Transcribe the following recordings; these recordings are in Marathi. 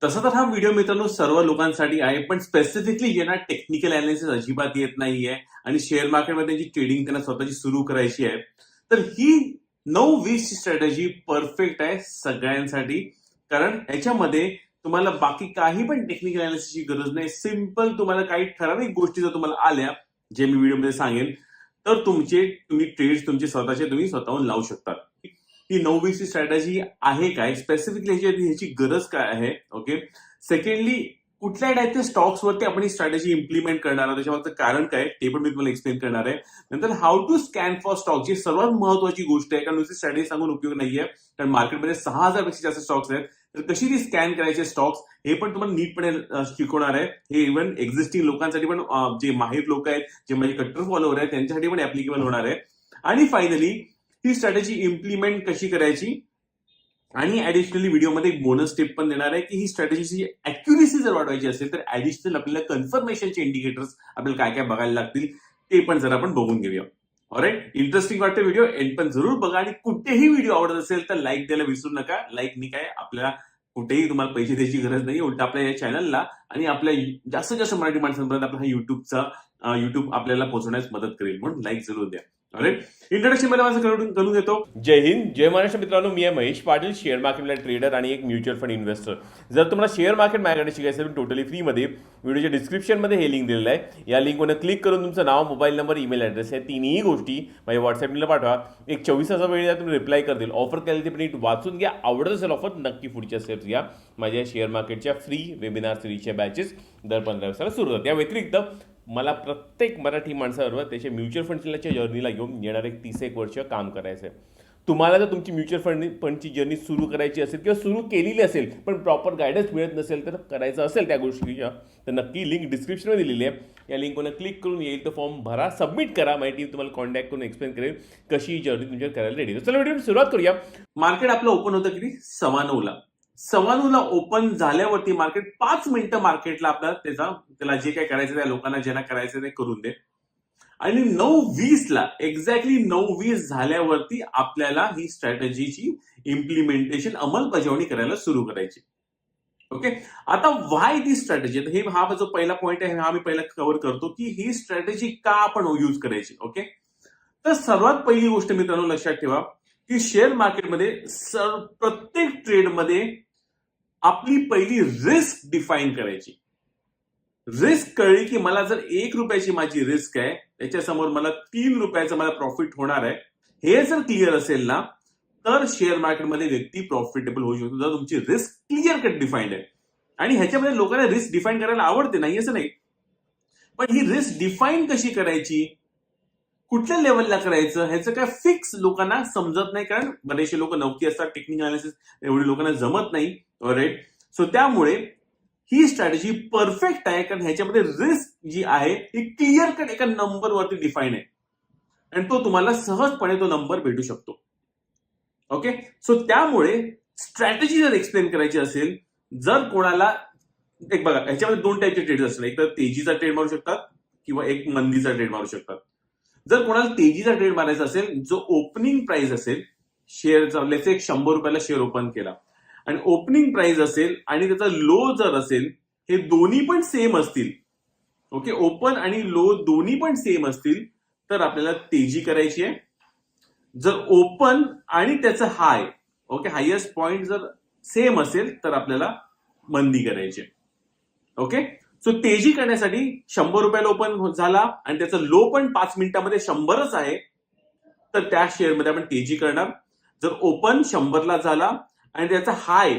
तसं तर हा व्हिडिओ मित्रांनो सर्व लोकांसाठी आहे, पण स्पेसिफिकली ज्यांना टेक्निकल अनालिसिस अजिबात येत नाहीये आणि शेअर मार्केटमध्ये त्यांची ट्रेडिंग त्यांना स्वतःची सुरू करायची आहे, तर ही 9-20 ची स्ट्रॅटेजी परफेक्ट आहे सगळ्यांसाठी. कारण ह्याच्यामध्ये तुम्हाला बाकी काही पण टेक्निकल अनालिसिसची गरज नाही. सिंपल तुम्हाला काही ठराविक गोष्टी जर तुम्हाला आल्या, जे मी व्हिडिओमध्ये सांगेन, तर तुम्ही ट्रेड्स तुमचे स्वतःचे तुम्ही स्वतःहून लावू शकता. ही 9-20 ची स्ट्रॅटेजी आहे काय, स्पेसिफिकली ह्याची गरज काय आहे. ओके, सेकंडली कुठल्या टाईपच्या स्टॉक्स वरती आपण ही स्ट्रॅटेजी इम्प्लिमेंट करणार आहोत, त्याच्यामागचं कारण काय ते पण मी तुम्हाला एक्सप्लेन करणार आहे. नंतर how to scan for stock, जी सर्वात महत्वाची गोष्ट आहे, कारण नुसती स्ट्रॅटेजी सांगून उपयोग नाहीये. कारण मार्केटमध्ये 6,000 पेक्षा जास्त स्टॉक्स आहेत, तर कशी ती स्कॅन करायचे स्टॉक्स हे पण तुम्हाला नीटपणे शिकवणार आहे. हे इव्हन एक्झिस्टिंग लोकांसाठी पण, जे माहिर लोक आहेत, जे माझे कट्टर फॉलोअर आहेत, त्यांच्यासाठी पण ऍप्लिकेबल होणार आहे. आणि फायनली ही स्ट्रॅटेजी इम्प्लिमेंट कशी करायची, आणि ऍडिशनली व्हिडिओमध्ये एक बोनस टिप पण देणार आहे की ही स्ट्रॅटेजीची अॅक्युरेसी जर वाढवायची असेल तर ऍडिशनल आपल्याला कन्फर्मेशनचे इंडिकेटर्स आपल्याला काय काय बघायला लागतील ते पण जर आपण बघून घेऊया. ऑलराईट, इंटरेस्टिंग वाटतं व्हिडिओ, एंड पण जरूर बघा. आणि कुठेही व्हिडिओ आवडत असेल तर लाईक द्यायला विसरू नका. लाईकनी काय आपल्याला कुठेही तुम्हाला पैसे द्यायची गरज नाही, उलट आपल्या या चॅनलला आणि आपल्या जास्तीत जास्त मराठी माणसांपर्यंत आपला हा युट्यूब आपल्याला पोहोचण्यास मदत करेल, म्हणून लाईक जरूर द्या. इंट्रोडक्शन मध्ये माझं करून देतो. जय हिंद, जय महाराष्ट्र मित्रांनो. मी आहे महेश पाटील, शेअर मार्केटला ट्रेडर आणि एक म्युच्युअल फंड इन्व्हेस्टर. जर तुम्हाला शेअर मार्केट माझ्याकडे शिकायचं असेल टोटली फ्रीमध्ये, व्हिडिओच्या डिस्क्रिप्शनमध्ये हे लिंक दिलेलं आहे. या लिंकवर क्लिक करून तुमचं नाव, मोबाईल नंबर, ईमेल ॲड्रेस या तिन्ही गोष्टी माझ्या व्हॉट्सअपला पाठवा. एक 24 तासा वेळ तुम्ही रिप्लाय करतील. ऑफर केली ते पण नीट वाचून घ्या. आवडत असेल ऑफर नक्की पुढच्या स्टेप्स घ्या. माझ्या शेअर मार्केटच्या फ्री वेबिनार सिरीजच्या बॅचेस दर 15 दिवसाला सुरू होतात. या व्यतिरिक्त मला प्रत्येक मराठी माणसाबरोबर त्याच्या म्युच्युअल फंडच्या जर्नीला घेऊन येणार एक 31 वर्ष काम करायचं आहे. तुम्हाला जर तुमची म्युच्युअल फंडची जर्नी सुरू करायची असेल किंवा सुरू केलेली असेल पण प्रॉपर गायडन्स मिळत नसेल, तर करायचं असेल त्या गोष्टीच्या, तर नक्की लिंक डिस्क्रिप्शनमध्ये दिलेली आहे. या लिंकवर क्लिक करून येईल तो फॉर्म भरा, सबमिट करा. माझी टीम तुम्हाला कॉन्टॅक्ट करून एक्सप्लेन करेल कशी जर्नी तुमच्या करायला रेडी. चला व्हिडिओ सुरुवात करूया. मार्केट आपलं ओपन होतं किती 9:15ला. 9:15ला ओपन झाल्यावरती मार्केट 5 मिनिटं मार्केटला आपल्याला त्याला जे काय करायचं त्या लोकांना ज्यांना करायचं ते करून दे. आणि 9:20ला एक्झॅक्टली 9:20 झाल्यावरती आपल्याला ही स्ट्रॅटेजीची इम्प्लिमेंटेशन अंमलबजावणी करायला सुरू करायची. ओके, आता व्हाय दी स्ट्रॅटेजी, हा जो पहिला पॉईंट आहे हा मी पहिला कव्हर करतो की ही स्ट्रॅटेजी का आपण यूज करायची. ओके, तर सर्वात पहिली गोष्ट मित्रांनो लक्षात ठेवा की शेअर मार्केटमध्ये प्रत्येक ट्रेडमध्ये आपली पहिली रिस्क डिफाईन करायची. रिस्क कळली की मला जर 1 रुपयाची माझी रिस्क आहे, त्याच्यासमोर मला 3 रुपयाचं मला प्रॉफिट होणार आहे, हे जर क्लिअर असेल ना, तर शेअर मार्केटमध्ये व्यक्ती प्रॉफिटेबल होऊ शकतो जर तुमची रिस्क क्लिअर कट डिफाईंड आहे. आणि ह्याच्यामध्ये लोकांना रिस्क डिफाईन करायला आवडते, नाही असं नाही, पण ही रिस्क डिफाईन कशी करायची, कुठल्या लेवलला करायचं, ह्याचं काय फिक्स लोकांना समजत नाही. कारण बरेचसे लोक नवकी असतात, टेक्निकल अनालिसिस एवढी लोकांना जमत नाही. राईट, सो त्यामुळे ही स्ट्रॅटेजी परफेक्ट आहे, कारण ह्याच्यामध्ये रिस्क जी आहे ही क्लिअर कट एका नंबरवरती डिफाईन आहे आणि तो तुम्हाला सहजपणे तो नंबर भेटू शकतो. ओके, सो त्यामुळे स्ट्रॅटेजी जर एक्सप्लेन करायची असेल, जर कोणाला एक बघा ह्याच्यामध्ये 2 टाईपचे ट्रेड असतात, एक तर तेजीचा ट्रेड मारू शकतात किंवा एक मंदीचा ट्रेड मारू शकतात. जर कोणाला तेजीचा ट्रेड मारायचा असेल, जो ओपनिंग प्राइस असेल शेअरचा, लेट्स एक 100 रुपयाला शेअर ओपन केला आणि ओपनिंग प्राइस असेल आणि त्याचा लो जर असेल, हे दोन्ही पण सेम असतील, ओके, ओपन आणि लो दोन्ही पण सेम असतील, तर आपल्याला तेजी करायची आहे. जर ओपन आणि त्याचं हाय, ओके, हायेस्ट पॉइंट जर सेम असेल तर आपल्याला मंदी करायची. ओके, सो तेजी करण्यासाठी 100 रुपयाला ओपन झाला आणि त्याचा लो पण 5 मिनिटांमध्ये 100च आहे, तर त्या शेअरमध्ये आपण तेजी करणार. जर ओपन 100ला झाला आणि त्याचा हाय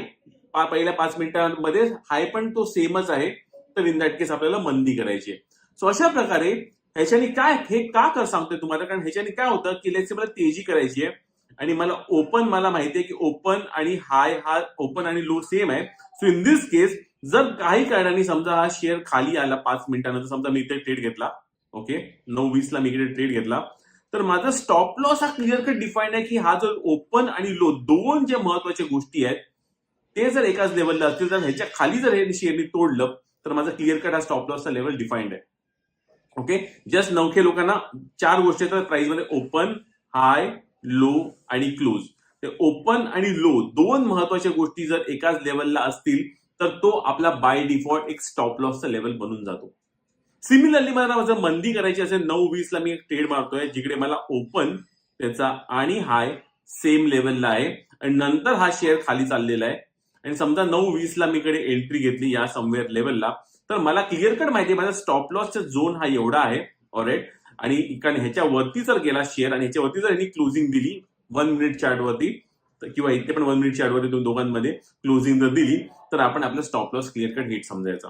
पहिल्या 5 मिनिटांमध्ये हाय पण तो सेमच आहे, तर इन दॅट केस आपल्याला मंदी करायची आहे. सो अशा प्रकारे ह्याच्याने काय, हे का सांगतोय तुम्हाला, कारण ह्याच्याने काय होतं की लेट्स से मला तेजी करायची आहे आणि मला माहिती आहे की ओपन आणि हाय हा ओपन आणि लो सेम आहे. सो इन दिस केस जर काही कारणाने समजा हा शेअर खाली आला 5 मिनिटांनंतर, समजा मी इथे ट्रेड घेतला, ओके, 9:20ला मी इकडे ट्रेड घेतला, तर माझा स्टॉप लॉस हा क्लिअर कट डिफाईन आहे की हा जो ओपन आणि लो दोन ज्या महत्वाच्या गोष्टी आहेत ते जर एकाच लेवलला असतील, तर ह्याच्या खाली जर हे शेअरनी तोडलं तर माझा क्लिअर कट हा स्टॉप लॉसचा लेवल डिफाईंड आहे. ओके, जस्ट नवखे लोकांना 4 गोष्टी आहेत प्राइस मध्ये, ओपन, हाय, लो आणि क्लोज. ते ओपन आणि लो दोन महत्वाच्या गोष्टी जर एकाच लेवलला असतील तर तो आपला बाय डिफॉल्ट एक स्टॉप लॉसचा लेवल बनून जातो. सिमिलरली मला जर मंदी करायची असेल 9:20 ला मी एक ट्रेड मारतोय, जिकडे मला ओपन त्याचा आणि हाय सेम लेवलला आहे आणि नंतर हा शेअर खाली चाललेला आहे आणि समजा 9:20 ला मी इकडे एंट्री घेतली या समवेअर लेवलला, तर मला क्लिअर कट माहिती आहे माझा स्टॉप लॉसचा झोन हा एवढा आहे. ऑलराईट. आणि कारण ह्याच्यावरती जर गेला शेअर आणि ह्याच्यावरती जर यांनी क्लोजिंग दिली 1 मिनिट चार्टवरती किंवा इथे पण 1 मिनिट चार्टवरती दोघांमध्ये क्लोजिंग जर दिली तर आपण आपला stop loss clear cut hit समजायचा.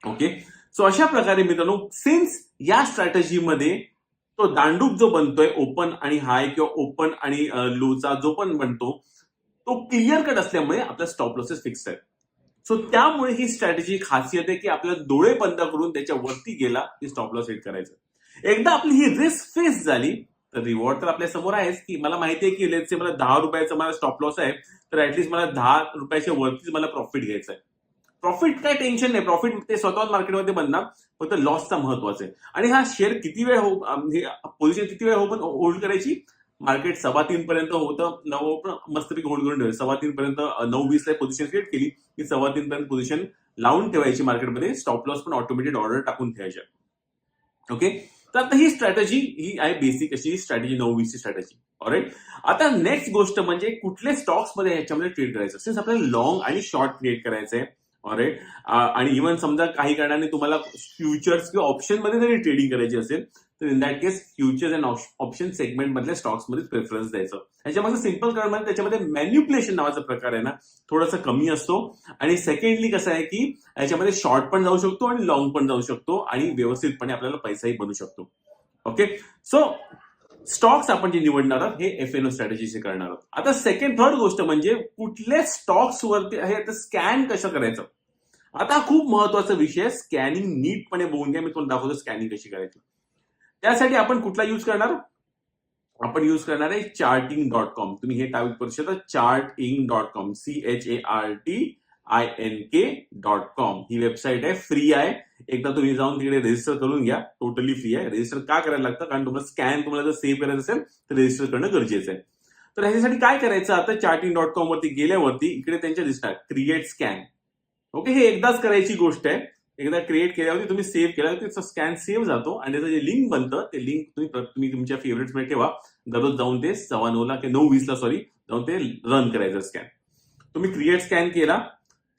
ओके. सो अशा प्रकारे मित्रांनो, सिन्स या स्ट्रॅटेजीमध्ये तो दांडूक जो बनतोय ओपन आणि हाय किंवा ओपन आणि लोचा जो पण बनतो तो क्लिअर कट असल्यामुळे आपला स्टॉप लॉसेस फिक्स आहेत. सो त्यामुळे ही स्ट्रॅटेजी खासियत आहे की आपल्याला डोळे बंद करून त्याच्यावरती गेला की स्टॉप लॉस हिट करायचं. एकदा आपली ही रिस्क फेस झाली तर रिवॉर्ड तर आपल्या समोर आहेच की मला माहिती आहे की लेट्स से मला 10 रुपयाचा मला स्टॉप लॉस आहे, तर ऍटलीस्ट मला 10 रुपयाच्या वरतीच मला प्रॉफिट घ्यायचं आहे. प्रॉफिट काय टेन्शन नाही, प्रॉफिट ते स्वतः मार्केटमध्ये बनणार, फक्त लॉसचा महत्वाचा आहे. आणि हा शेअर किती वेळ पोझिशन किती वेळ होल्ड करायची, मार्केट 3:15 पर्यंत होतं, मस्तपैकी होल्ड करून ठेवायचं. 3:15 पर्यंत 9:20 ला पोझिशन क्रिएट केली की 3:15 पर्यंत पोझिशन लावून ठेवायची मार्केटमध्ये, स्टॉप लॉस पण ऑटोमॅटिक ऑर्डर टाकून ठेवायच्या. ओके. तर आता ही स्ट्रॅटेजी ही आहे बेसिक अशी स्ट्रॅटेजी 9:20 ची स्ट्रॅटेजी. ऑलराईट. आता नेक्स्ट गोष्ट म्हणजे कुठले स्टॉक्स मध्ये ह्याच्यामध्ये ट्रेड करायचं, सिन्स आपल्याला लॉंग आणि शॉर्ट क्रिएट करायचंय. ऑलराईट. आणि इव्हन समजा काही कारणाने तुम्हाला फ्युचर्स किंवा ऑप्शन मध्ये जरी ट्रेडिंग करायची असेल तर in that case futures and option segment मधल्या स्टॉक्स मध्ये प्रेफरन्स द्यायचं. ह्याच्यामध्ये सिम्पल कारण म्हणजे त्याच्यामध्ये मॅन्युप्युलेशन नावाचा प्रकार आहे ना, थोडासा कमी असतो. आणि सेकंडली कसं आहे की ह्याच्यामध्ये शॉर्ट पण जाऊ शकतो आणि लॉंग पण जाऊ शकतो आणि व्यवस्थितपणे आपल्याला पैसाही बनू शकतो. ओके. सो स्टॉक्स आपण जे निवडणार आहोत हे एफएनओ स्ट्रॅटेजीचे करणार आहोत. आता थर्ड गोष्ट म्हणजे कुठल्या स्टॉक्स वरती आहे तर स्कॅन कसं करायचं. आता खूप महत्वाचा विषय, स्कॅनिंग नीटपणे बघून घ्या. मी तुम्हाला दाखवतो स्कॅनिंग कशी करायची. त्यासाठी आपण कुठला यूज करणार, आपण यूज करणार आहे charting.com. तुम्ही हे टाईप करू शकता charting.com, chartink.com. ही वेबसाईट आहे, फ्री आहे. एकदा तुम्ही जाऊन तिकडे रजिस्टर करून घ्या, टोटली फ्री आहे. रजिस्टर का करायला लागतं, कारण तुम्हाला स्कॅन तुम्हाला जर सेव्ह करायचं असेल तर रजिस्टर करणं गरजेचं आहे. तर ह्याच्यासाठी काय करायचं, आता charting.com वरती गेल्यावरती इकडे त्यांच्या दिसणार क्रिएट स्कॅन. ओके. हे एकदाच करायची गोष्ट आहे. एकदा क्रिएट केल्यावरती तुम्ही सेव्ह केल्यावरती स्कॅन सेव्ह जातो आणि त्याचं जे लिंक बनतं ते लिंक तुम्ही तुमच्या फेवरेट्स मध्ये ठेवा. दररोज जाऊन ते 9:15 की 9:20 ला जाऊन ते रन करायचं स्कॅन. तुम्ही क्रिएट स्कॅन केला.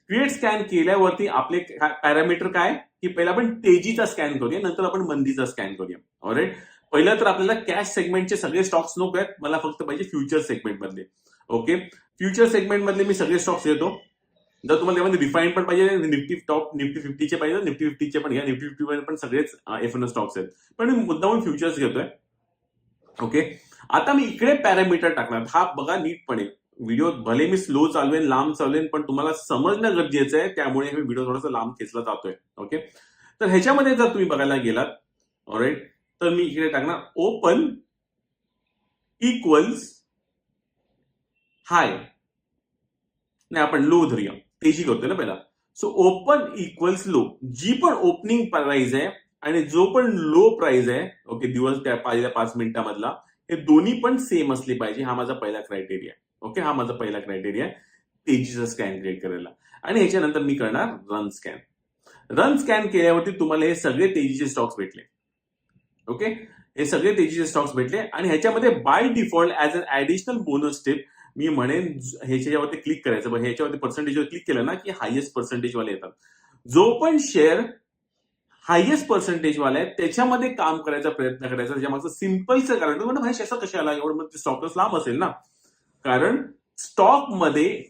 क्रिएट स्कॅन केल्यावरती आपले पॅरामीटर काय की पहिला आपण तेजीचा स्कॅन करूया, नंतर आपण मंदीचा स्कॅन करूया. ऑलराईट. पहिलं तर आपल्याला कॅश सेगमेंटचे सगळे स्टॉक्स नको आहेत, मला फक्त पाहिजे फ्युचर सेगमेंट मधले. ओके. फ्युचर सेगमेंट मधले मी सगळे स्टॉक्स घेतो. जर तुम्हाला त्यामध्ये रिफाईन पण पाहिजे, निफ्टी टॉप निफ्टी 50 चे पाहिजे, निफ्टी 50 चे पण घ्या. निफ्टी 50 मध्ये पण सगळेच एफएनओ स्टॉक्स आहेत, पण मी मुद्दामून फ्युचर्स घेतोय. ओके. आता मी इकडे पॅरामीटर टाकणार. हा बघा नीटपणे. व्हिडिओ भले मी स्लो चालवेन, लांब चालवेन, पण तुम्हाला समजणं गरजेचं आहे, त्यामुळे मी व्हिडिओ थोडासा लांब खेचला जातोय. ओके. तर ह्याच्यामध्ये जर तुम्ही बघायला गेलात, ऑलराईट, तर मी इकडे टाकणार ओपन इक्वल्स हाय, नाही आपण लो धरूया, तेजी करतोय ना पहिला. सो ओपन इक्वल्स लो, जी पण ओपनिंग प्राइस आहे आणि जो पण लो प्राइस आहे, ओके, दिवस त्या पहिल्या 5 मिनिटांमधला, हे दोन्ही पण सेम असले पाहिजे. हा माझा पहिला क्रायटेरिया. ओके. हा माझा पहिला क्रायटेरिया तेजीचा स्कॅन क्रिएट करायला. आणि ह्याच्यानंतर मी करणार रन स्कॅन. रन स्कॅन केल्यावरती तुम्हाला हे सगळे तेजीचे स्टॉक्स भेटले. ओके. हे सगळे तेजीचे स्टॉक्स भेटले आणि ह्याच्यामध्ये by default as an additional bonus tip मी म्हणेन ह्याच्यावरती क्लिक करायचं. ह्याच्यावरती पर्सेंटेजवर क्लिक केलं ना की हायएस्ट पर्सेंटेजवाले येतात. जो पण शेअर हायएस्ट पर्सेंटेजवाला आहे त्याच्यामध्ये काम करायचा प्रयत्न करायचा. त्याच्यामागचं सिम्पलचं कारण म्हणजे भाई शेअर कशाला एवढं स्टॉक लॉस लांब असेल ना, कारण स्टॉक मध्ये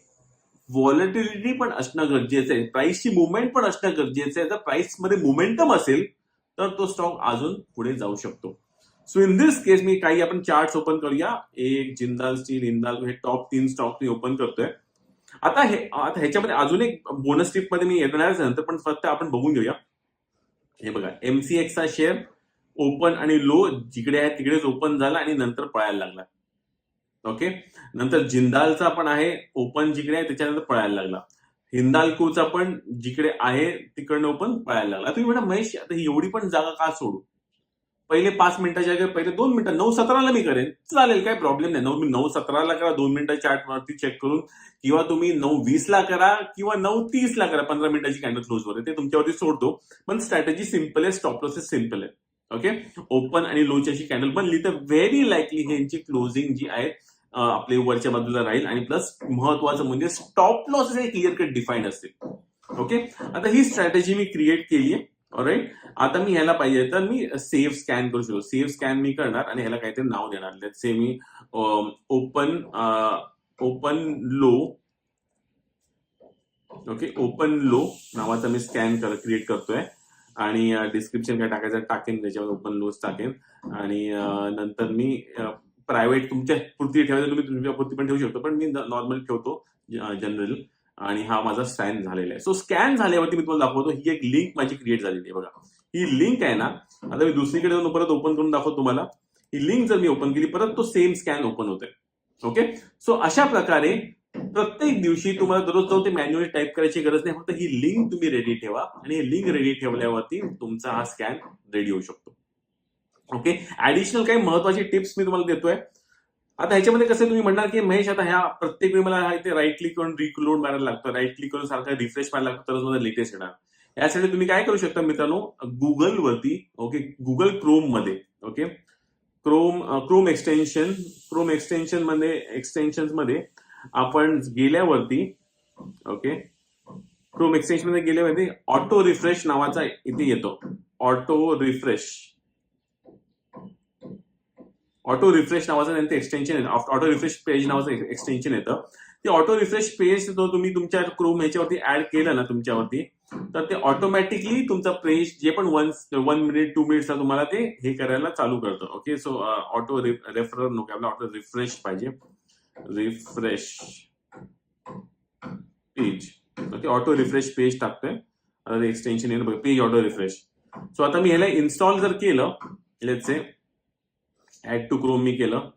व्हॉलेटिलिटी पण असणं गरजेचं आहे, प्राइसची मुवमेंट पण असणं गरजेचं आहे. जर प्राइस मध्ये मोमेंटम असेल तर तो स्टॉक अजून पुढे जाऊ शकतो. सो इन दिस केस मी काही आपण चार्ट्स ओपन करूया. एक जिंदाल स्टील, हिंदाल्को, हे टॉप 3 स्टॉक मी ओपन करतोय. आता ह्याच्यामध्ये अजून एक बोनस टिप मध्ये मी येणारच नंतर, पण फक्त आपण बघून घेऊया. हे बघा, एमसीएक्सचा शेअर ओपन आणि लो जिकडे आहे तिकडेच ओपन झाला आणि नंतर पळायला लागला. ओके. नंतर जिंदालचा पण आहे, ओपन जिकडे आहे त्याच्यानंतर पळायला लागला. हिंदाल्कोचा पण जिकडे आहे तिकडनं ओपन पळायला लागला. तुम्ही म्हणा महेश आता एवढी पण जागा का सोडू, पहिले 5 मिनिटाच्या जागी पहिले 2 मिनिटं 9:17 मी करेन, चालेल, काही प्रॉब्लेम नाही. 9:17 करा, 2 मिनिटं चार्टवरती चेक करून, किंवा तुम्ही 9:20 करा किंवा 9:30 करा, 15 मिनिटाची कॅन्डल क्लोज वर ते तुमच्यावरती सोडतो. पण स्ट्रॅटेजी सिम्पल आहे, स्टॉप लॉसेस सिम्पल आहे. ओके, ओपन आणि लोची अशी कॅन्डल बनली तर व्हेरी लाईकली यांची क्लोजिंग जी आहे आपली वरच्या बाजूला राहील, आणि प्लस महत्वाचं म्हणजे स्टॉप लॉस हे क्लिअर कट डिफाईन्ड असते. ओके, आता ही स्ट्रॅटेजी मी क्रिएट केली आहे. ऑलराईट, आता मी ह्याला पाहिजे तर मी सेव्ह स्कॅन करू शकतो. सेव्ह स्कॅन मी करणार आणि ह्याला काहीतरी नाव देणार. Let's say me open low, okay, open low नावाचा मी स्कॅन क्रिएट करतोय, आणि डिस्क्रिप्शन काय टाकायचं टाकेन, त्याच्यावर ओपन लोज टाकेन, आणि नंतर मी प्रायव्हेट तुमच्या पुरती ठेवायचं, तुम्ही तुमच्या पुरती पण ठेवू शकतो, पण मी नॉर्मल ठेवतो जनरल. आणि हा माझा स्कॅन झालेला आहे. सो स्कॅन झाल्यावरती मी तुम्हाला दाखवतो, ही एक लिंक माझी क्रिएट झालेली आहे. बघा, ही लिंक आहे ना, आता मी दुसरीकडे जाऊन परत ओपन करून दाखवतो तुम्हाला. ही लिंक जर मी ओपन केली परत तो सेम स्कॅन ओपन होतोय. ओके, सो अशा प्रकारे प्रत्येक दिवशी तुम्हाला दररोज जाऊन ते मॅन्युअली टाईप करायची गरज नाही, फक्त ही लिंक तुम्ही रेडी ठेवा, आणि ही लिंक रेडी ठेवल्यावरती तुमचा हा स्कॅन रेडी होऊ शकतो. ओके, ऍडिशनल काही महत्वाची टिप्स मी तुम्हाला देतोय. आता ह्याच्यामध्ये कसं तुम्ही म्हणणार की महेश आता ह्या प्रत्येक वेळी मला इथे राईट क्लिक करून रिलोड मारायला लागतं, राईट क्लिक करून सारखं रिफ्रेश मारायला लागतं, तरच मला लेटेस्ट येणार. यासाठी तुम्ही काय करू शकता मित्रांनो, गुगलवरती, ओके, गुगल क्रोम मध्ये, ओके, क्रोम एक्सटेन्शन मध्ये आपण गेल्यावरती, ओके, क्रोम एक्सटेन्शन मध्ये गेल्यावरती ऑटो रिफ्रेश नावाचा इथे येतो. ऑटो रिफ्रेश नावाचं त्यांचं एक्सटेन्शन येतं, ऑटो रिफ्रेश पेज नावाचं एक्सटेन्शन येतं. ते ऑटो रिफ्रेश पेज तुम्ही तुमच्या क्रोम ह्याच्यावरती ऍड केलं ना तुमच्यावरती, तर ते ऑटोमॅटिकली तुमचा पेज जे पण 1 मिनिट 2 मिनिट्सला तुम्हाला ते हे करायला चालू करतं. ओके, सो ऑटो रेफरर नको, आपल्याला ऑटो रिफ्रेश पाहिजे. Refresh page, okay, auto refresh page टाकतोय. आता एक्सटेन्शन येईल बघा, पेज ऑटो रिफ्रेश. सो आता मी ह्याला इन्स्टॉल जर केलं, let's say add to Chrome मी केलं,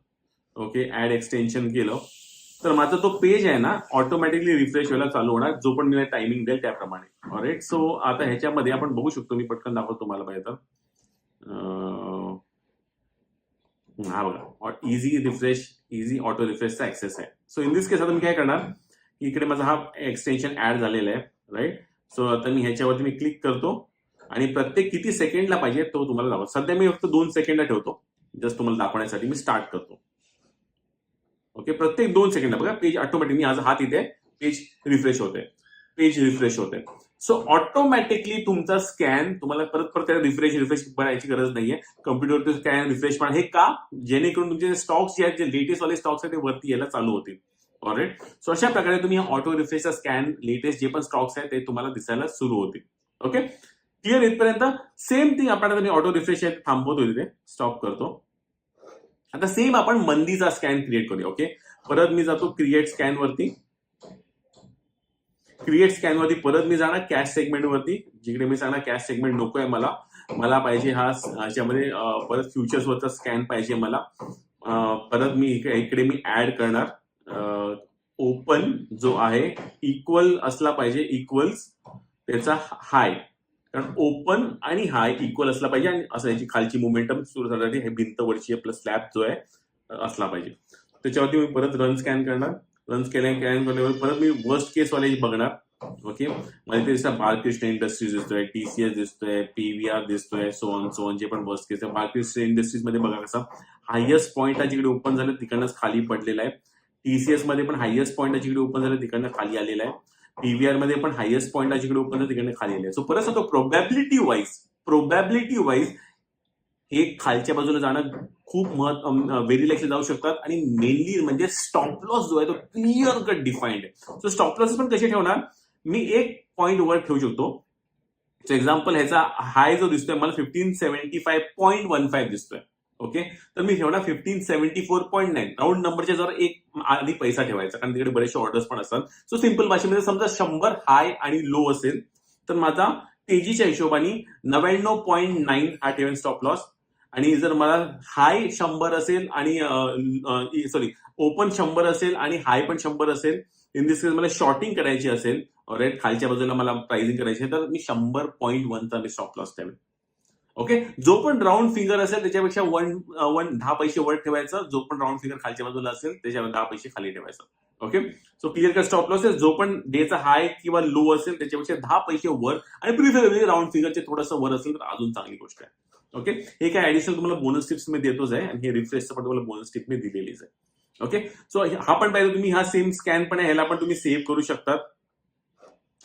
ओके, ऍड एक्सटेन्शन केलं, तर माझा तो पेज आहे ना ऑटोमॅटिकली रिफ्रेश व्हायला चालू होणार, जो पण मी टायमिंग देईल त्याप्रमाणे. ऑलराईट, सो आता ह्याच्यामध्ये आपण बघू शकतो, मी पटकन दाखवतो तुम्हाला पाहिजे तर. हा बघा, इझी ऑटो रिफ्रेशचा ऍक्सेस आहे. सो इन दिस केस आता मी काय करणार, इकडे माझा हा एक्सटेन्शन ऍड झालेला आहे. राईट, सो आता मी ह्याच्यावरती मी क्लिक करतो, आणि प्रत्येक किती सेकंडला पाहिजे तो तुम्हाला दाखवतो. सध्या मी फक्त 2 सेकंडला ठेवतो, जस्ट तुम्हाला दाखवण्यासाठी मी स्टार्ट करतो. ओके, प्रत्येक 2 सेकंड बघा पेज ऑटोमॅटिक, मी आज हात इथे पेज रिफ्रेश होते. सो ऑटोमॅटिकली तुमचा स्कॅन तुम्हाला परत रिफ्रेश करायची गरज नाहीये. कम्प्युटरवरती स्कॅन रिफ्रेश पण हे का, जेणेकरून तुमचे स्टॉक्स जे आहेत, जे लेटेस्ट वाले स्टॉक्स आहेत ते वरती यायला चालू होतील. ऑलराईट, सो अशा प्रकारे तुम्ही ऑटो रिफ्रेशचा स्कॅन लेटेस्ट जे पण स्टॉक्स आहेत ते तुम्हाला दिसायला सुरू होतील. ओके, क्लिअर इथपर्यंत. सेम थिंग आपण आता मी ऑटो रिफ्रेश थांबवतो, तिथे स्टॉप करतो. आता सेम आपण मंदीचा स्कॅन क्रिएट करूया. ओके, परत मी जातो क्रिएट स्कॅन वरती परत मी जाणार कॅश सेगमेंट वरती, जिकडे मी सांगणार कॅश सेगमेंट नकोय मला पाहिजे हा ह्याच्यामध्ये परत फ्युचर्स वरचा स्कॅन पाहिजे मला. परत मी इकडे मी ऍड करणार ओपन जो आहे इक्वल असला पाहिजे, इक्वल्स त्याचा हाय, कारण ओपन आणि हाय इक्वल असला पाहिजे, आणि असं याची खालची मोमेंटम सुरू झाल्यासाठी हे भिंत वरची प्लस स्लॅब जो आहे असला पाहिजे. त्याच्यावरती मी परत रन स्कॅन करणार. रन केल्यावर परत मी वर्स्ट केस वाले बघणार. ओके, मला ते बाळकृष्ण इंडस्ट्रीज दिसतोय, TCS दिसतोय, PVR दिसतोय, सो ऑन जे पण वर्स्ट केस आहे. बाळकृष्ण इंडस्ट्रीज मध्ये बघा कसा हायएस्ट पॉईंट आहे, जिकडे ओपन झालं तिकडनंच खाली पडलेला आहे. TCS मध्ये पण हायएस्ट पॉईंट आहे, जिकडे ओपन झालं तिकडनं खाली आलेला आहे. PVR मध्ये पण हायएस्ट पॉईंट आहे, जिकडे ओपन झालं तिकडनं खाली आलेला आहे. सो परत सांगतो, प्रोबॅबिलिटी वाईज हे खालच्या बाजूला जाणं खूप व्हेरी लाईकली जाऊ शकतात, आणि मेनली म्हणजे स्टॉप लॉस जो आहे तो क्लिअर कट डिफाईन्ड आहे. सो स्टॉप लॉसेस पण कसे ठेवणार, मी एक पॉईंट वर ठेवू शकतो. सो एक्झाम्पल ह्याचा हाय जो दिसतोय मला 1575.15 दिसतोय. ओके, तर मी ठेवणार 1574.9. राऊंड नंबरच्या जर एक आधी पैसा ठेवायचा, कारण तिकडे बरेचसे ऑर्डर्स पण असतात. सो सिंपल भाषेमध्ये समजा 100 हाय आणि लो असेल, तर माझा तेजीच्या हिशोबाने 99.9 हा ठेवेन स्टॉप लॉस. आणि जर मला हाय 100 असेल आणि ओपन 100 असेल आणि हाय पण 100 असेल, इन दिस केस मला शॉर्टिंग करायची असेल, राईट, खालच्या बाजूला मला प्राइसिंग करायची आहे, तर मी 100.1चा मी स्टॉप लॉस ठेवेन. ओके, जो पण राऊंड फिंगर असेल त्याच्यापेक्षा 10 पैसे वर ठेवायचं, जो पण राऊंड फिंगर खालच्या बाजूला असेल त्याच्या 10 पैसे खाली ठेवायचं. Okay, so clear cut stop loss आहे, जो पण डेचा हाय किंवा लो असेल त्याच्यापेक्षा 10 पैसे वर, आणि प्रिफरेबली राऊंड फिंगरचे थोडंसं वर असेल तर अजून चांगली गोष्ट आहे. ओके, हे काय ऍडिशनल तुम्हाला बोनस टिप्स मी देतोच आहे, आणि हे रिफ्रेशचं पण तुम्हाला बोनस टिप मी दिलेलीच आहे. ओके, सो हा पण पाहिजे तुम्ही, हा सेम स्कॅन पण आहे, ह्याला पण तुम्ही सेव्ह करू शकतात.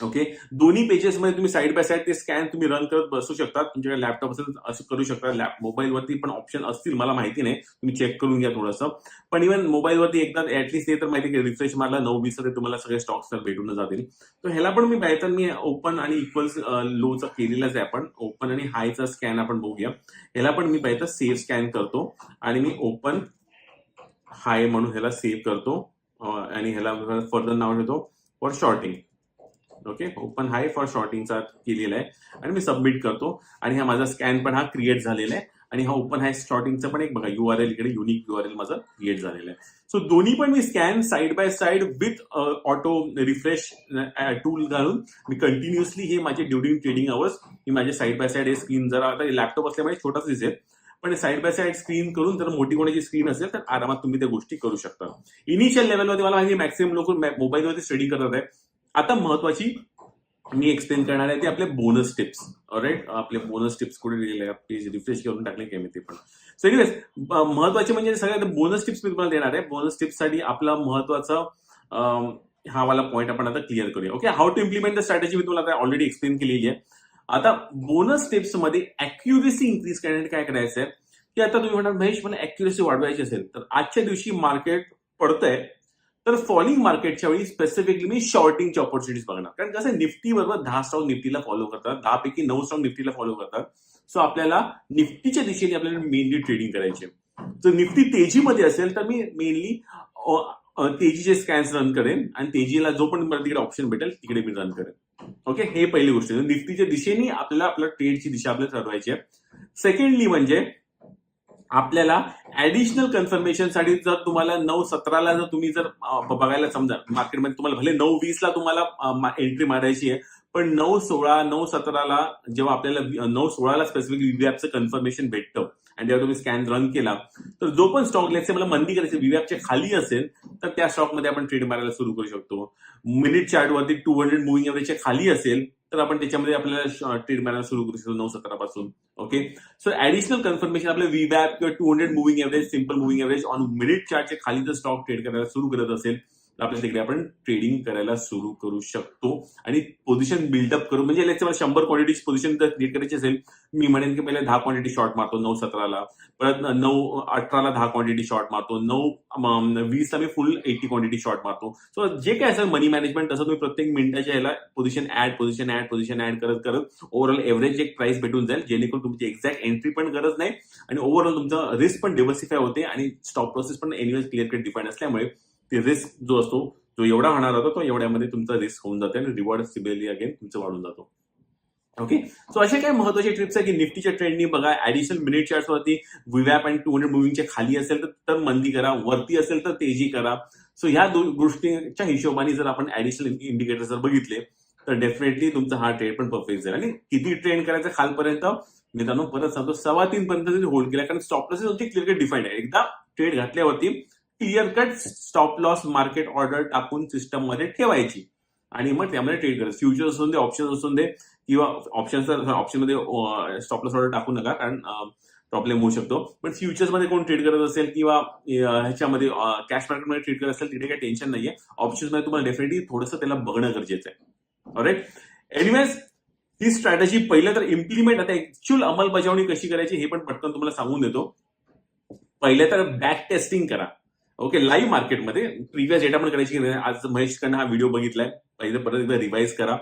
ओके, दोन्ही पेजेस मध्ये तुम्ही साईड बाय साईड ते स्कॅन तुम्ही रन करत बसू शकता. तुमच्याकडे लॅपटॉप असेल असं करू शकता. मोबाईलवरती पण ऑप्शन असतील, मला माहिती नाही, तुम्ही चेक करून घ्या थोडंसं. पण इव्हन मोबाईलवरती एकदा ऍटलीस्ट ते तर माहिती की रिफ्रेश मारला 9:20 ते तुम्हाला सगळे स्टॉक्स तर भेटून जातील. तर ह्याला पण मी पाहिजे तर मी ओपन आणि इक्वल्स लोचा केलेलाच आहे आपण. ओपन आणि हायचा स्कॅन आपण बघूया. ह्याला पण मी पाहिजे तर सेव्ह स्कॅन करतो आणि मी ओपन हाय म्हणून ह्याला सेव्ह करतो, आणि ह्याला फर्दर नाव देतो for shorting. Okay, open high for शॉर्टिंगचा केलेला आहे आणि मी सबमिट करतो, आणि हा माझा स्कॅन पण हा क्रिएट झालेला आहे, आणि हा ओपन हाय शॉर्टिंगचा पण एक बघा URL इकडे युनिक URL माझा क्रिएट झालेला आहे. सो दोन्ही पण मी scan side by side with auto refresh tool घालून मी कंटिन्युअसली हे माझे ड्युरिंग ट्रेडिंग अवर्स मी माझे साईड बाय साईड हे स्क्रीन, जरा आता लॅपटॉप असल्यामुळे छोटाच दिसेल, पण साईड बाय साईड स्क्रीन करून जर मोठी कोणाची स्क्रीन असेल तर आरामात तुम्ही त्या गोष्टी करू शकता. इनिशियल लेवलमध्ये मला माहिती मॅक्सिमम लोक मोबाईलवरती स्टडी करत आहे. आता महत्वाची मी एक्सप्लेन करणार आहे ते आपले बोनस टिप्स. राईट, आपले बोनस टिप्स कुठे दिलेले आहे, पेज रिफ्रेश करून टाकले काय मी ते पण. सो एनिवेज, महत्वाचे म्हणजे सगळ्यात बोनस टिप्स मी तुम्हाला देणार आहे. बोनस टिप्ससाठी आपला महत्वाचा हा वाला पॉईंट आपण आता क्लिअर करूया. Okay, how to implement the strategy मी तुम्हाला आता ऑलरेडी एक्सप्लेन केलेली आहे. आता बोनस टिप्स मध्ये अॅक्युरेसी इन्क्रीज करण्यासाठी काय करायचं आहे की आता तुम्ही म्हणा महेश मला अॅक्युरेसी वाढवायची असेल तर आजच्या दिवशी मार्केट पडतंय, तर फॉलिंग मार्केटच्या वेळी स्पेसिफिकली मी शॉर्टिंगची ऑपॉर्च्युनिटीज बघणार. कारण कसं निफ्टी बरोबर 10 स्टॉक निफ्टीला फॉलो करतात, 10 पैकी 9 स्टॉक निफ्टीला फॉलो करतात. सो आपल्याला निफ्टीच्या दिशेने आपल्याला मेनली ट्रेडिंग करायची. जर निफ्टी तेजीमध्ये असेल तर मी मेनली तेजीचे स्कॅन्स रन करेन, आणि तेजीला जो पण मला तिकडे ऑप्शन भेटेल तिकडे मी रन करेन. ओके, हे पहिली गोष्ट. निफ्टीच्या दिशेने आपल्याला आपल्या ट्रेडची दिशा आपल्याला ठरवायची आहे. सेकंडली म्हणजे आपल्याला ऍडिशनल कन्फर्मेशनसाठी जर तुम्हाला 9:17 जर तुम्ही जर बघायला समजा मार्केटमध्ये तुम्हाला भले 9:20 तुम्हाला एंट्री मारायची आहे, पण 9:16 9:17 जेव्हा आपल्याला 9:16 स्पेसिफिक व्हीवॅपचं कन्फर्मेशन भेटतं आणि जेव्हा तुम्ही स्कॅन रन केला तर जो पण स्टॉक लेट्स से मला मंदी करायची व्हीवॅपच्या खाली असेल तर त्या स्टॉकमध्ये आपण ट्रेड मारायला सुरू करू शकतो. मिनिट चार्टवरती 200 मुव्हिंग एव्हरेजच्या खाली असेल तर आपण त्याच्यामध्ये आपल्याला ट्रेड मारायला सुरू करू शकतो 9:17 पासून. ओके, सो ऍडिशनल कन्फर्मेशन आपल्या व्हीवॅप किंवा 200 moving average, simple moving average on minute चार्टच्या खाली जर स्टॉक ट्रेड करायला सुरू करत असेल तर आपल्या तिकडे आपण ट्रेडिंग करायला सुरू करू शकतो, आणि पोझिशन बिल्डअप करू. म्हणजे लेट्स से मला 100 क्वांटिटीची पोझिशन जर क्रिएट करायची असेल, मी म्हणेन की पहिले 10 क्वांटिटी शॉर्ट मारतो 9:17, परत 9:18 10 क्वांटिटी शॉर्ट मारतो, 9:20 मी फुल 80 क्वांटिटी शॉर्ट मारतो. सो जे काय असेल मनी मॅनेजमेंट तसं तुम्ही प्रत्येक मिनिटाच्या ह्याला पोझिशन ऍड करत ओव्हरऑल एव्हरेज एक प्राइस भेटून जाईल, जेणेकरून तुमची एक्झॅक्ट एंट्री पण गरज नाही, आणि ओव्हरऑल तुमचा रिस्क पण डिव्हर्सिफाय होते, आणि स्टॉप प्रोसेस पण एन्युअल क्लिअर कट डिफाईन असल्यामुळे ते रिस्क जो असतो जो एवढा होणार होता तो एवढ्यामध्ये तुमचा रिस्क होऊन जाते, आणि रिवॉर्ड सिबिली अगेन तुमचं वाढून जातो. ओके, सो असे काही महत्वाचे ट्रिप्स आहे की निफ्टीच्या ट्रेंडनी बघा. ऍडिशनल मिनिट चार्ट वरती व्हीवॅप आणि 200 मुव्हिंगच्या खाली असेल तर मंदी करा, वरती असेल तर तेजी करा. सो ह्या गोष्टीच्या हिशोबाने जर आपण ऍडिशनल इंडिकेटर जर बघितले तर डेफिनेटली तुमचा हा ट्रेड पण परफेक्ट जाईल. आणि किती ट्रेंड करायचा खालपर्यंत मित्रांनो परत सांगतो 3.25 पर्यंत होल्ड केला, कारण स्टॉप लॉसेस होती क्लिअर कट डिफाईंड आहे. एकदा ट्रेड घातल्यावरती clear cut stop loss market order टाकून सिस्टम मध्ये ठेवायची, आणि मग त्यामध्ये ट्रेड करायचं. फ्युचर्स असून दे, ऑप्शन असून दे, किंवा ऑप्शन मध्ये स्टॉप लॉस ऑर्डर टाकू नका, कारण प्रॉब्लेम होऊ शकतो. पण फ्युचर्स मध्ये कोण ट्रेड करत असेल किंवा ह्याच्यामध्ये कॅश मार्केटमध्ये ट्रेड करत असेल तिथे काही टेन्शन नाहीये. ऑप्शन्स मध्ये तुम्हाला डेफिनेटली थोडंसं त्याला बघणं गरजेचं आहे. ऑलराईट, एनिवेज ही स्ट्रॅटेजी पहिलं तर इम्प्लिमेंट, आता ऍक्च्युअल अंमलबजावणी कशी करायची हे पण पटकन तुम्हाला सांगून देतो. पहिलं तर बॅक टेस्टिंग करा. ओके, लाईव्ह मार्केटमध्ये प्रिव्हियस डेटा पण करायची. आज महेशकडनं हा व्हिडिओ बघितलाय, पहिलं परत एकदा रिवाइज करा,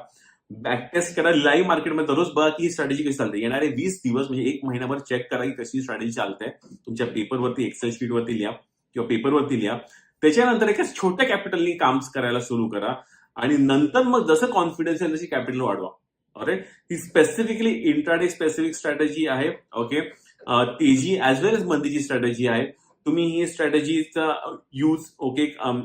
बॅक टेस्ट करा लाईव्ह मार्केटमध्ये. दररोज बघा की ही स्ट्रॅटेजी कशी चालते. येणारे 20 दिवस म्हणजे 1 महिनाभर चेक करा की कशी स्ट्रॅटेजी चालते. तुमच्या पेपरवरती एक्सेल शीटवरती लिहा किंवा पेपरवरती लिहा. त्याच्यानंतर एका छोट्या कॅपिटलनी काम करायला सुरू करा, आणि नंतर मग जसं कॉन्फिडन्स आहे तशी कॅपिटल वाढवा. ऑलराईट, ही स्पेसिफिकली इंट्राडे स्पेसिफिक स्ट्रॅटेजी आहे. ओके, तेजी ऍज वेल एज मंदीची स्ट्रॅटेजी आहे. तुम्ही ही स्ट्रॅटेजीचा यूज ओके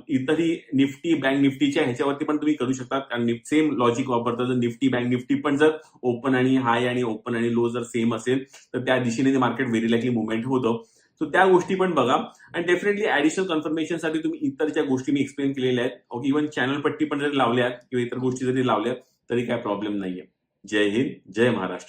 इतरही निफ्टी बँक निफ्टीच्या ह्याच्यावरती पण तुम्ही करू शकता, कारण सेम लॉजिक वापरता. जर निफ्टी बँक निफ्टी पण जर ओपन आणि हाय आणि ओपन आणि लो जर सेम असेल तर त्या दिशेने मार्केट व्हेरी लाईकली मुवमेंट होतं. सो त्या गोष्टी पण बघा. आणि डेफिनेटली ऍडिशनल कन्फर्मेशनसाठी तुम्ही इतर ज्या गोष्टी मी एक्सप्लेन केलेल्या आहेत, ओके, इव्हन चॅनल पट्टी पण जरी लावल्यात किंवा इतर गोष्टी जरी लावल्यात तरी काय प्रॉब्लेम नाहीये. जय हिंद, जय महाराष्ट्र.